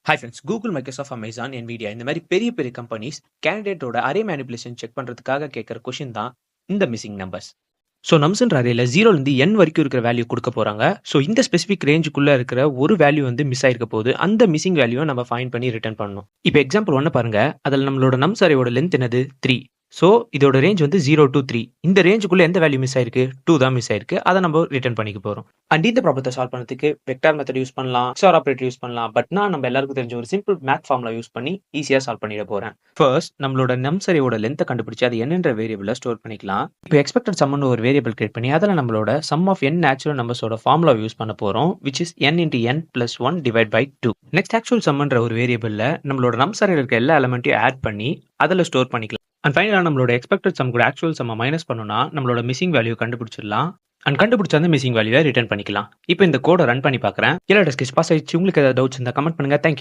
Hi friends, Google, Microsoft, Amazon, NVIDIA இந்த மாதிரி பெரிய பெரிய கம்பெனிஸ் கேண்டிடேட்டோட அரே மேனிபுலேஷன் செக் பண்றதுக்காக கேட்குற கொஷின் தான் இந்த மிஸ்ஸிங் நம்பர்ஸ். ஸோ நம்ஸ்ன்ற அரேல 0லேருந்து n வரைக்கும் இருக்கிற வேல்யூ கொடுக்க போறாங்க. ஸோ இந்த ஸ்பெசிஃபிக் ரேஞ்சுக்குள்ள இருக்கிற ஒரு வேல்யூ வந்து மிஸ் ஆயிருக்க போது அந்த மிஸ்ஸிங் வேல்யூவை நம்ம ஃபைண்ட் பண்ணி ரிட்டர்ன் பண்ணணும். இப்போ எக்ஸாம்பிள் 1 பாருங்க. அதில் நம்மளோட நம்ஸ் அரேயோட லென்த் என்னது 3. ஸோ இதோட ரேஞ்ச் வந்து 0 to 3. இந்த ரேஞ்சுக்குள்ள எந்த வேல்யூ மிஸ் ஆயிருக்கு? 2 தான் மிஸ் ஆயிருக்கு. அதை நம்ம ரிட்டர்ன் பண்ணிக்க போறோம். அண்ட் இந்த ப்ராப்ளத்தை சால்வ் பண்ணதுக்கு வெக்டார் மெத்தட் யூஸ் பண்ணலாம், எக்ஸ்ஆர் ஆபரேட்டர் யூஸ் பண்ணலாம். பட் நான் நம்ம எல்லாருக்கும் தெரிஞ்ச ஒரு சிம்பிள் மேத் ஃபார்முலா யூஸ் பண்ணி ஈஸியா சால்வ் பண்ணிட போறேன். ஃபர்ஸ்ட் நம்மளோட நம்ஸ் அரேயோட லென்த்தை கண்டுபிடிச்சு அது என்னன்ற வேரியபிள ஸ்டோர் பண்ணிக்கலாம். இப்போ எக்ஸ்பெக்டட் சம்னு ஒரு வேரியபிள் கிரியேட் பண்ணி அதில் நம்மளோட சம் ஆஃப் n நேச்சுரல் நம்பர்ஸோட ஃபார்முலா யூஸ் பண்ண போறோம், which is n into n plus 1 divided by 2. Next actual சம்ன்ற ஒரு வேரியபிள்ல நம்மளோட நம்ஸ் அரேல இருக்க எல்லா எலமெண்ட்டையும் ஆட் பண்ணி அதில் ஸ்டோர் பண்ணிக்கலாம். அண்ட் ஃபைனலாக நம்மளோட எக்ஸ்பெக்டட் சம் கூட ஆக்சுவல் சம்மை மைனஸ் பண்ணோம்னா நம்மளோட மிஸ்ஸிங் வேல்யூ கண்டுபிடிச்சிடலாம். அண்ட் கண்டுபிடிச்ச அந்த மிஸ்ஸிங் வேல்யூவை ரிட்டர்ன் பண்ணிக்கலாம். இப்போ இந்த கோடை ரன் பண்ணி பார்க்குறேன். எல்லா டெஸ்ட் பாஸ் ஆயிடுச்சு. உங்களுக்கு ஏதாவது டவுட்ஸ் இருந்தால் கமெண்ட் பண்ணுங்க. தேங்க்யூ.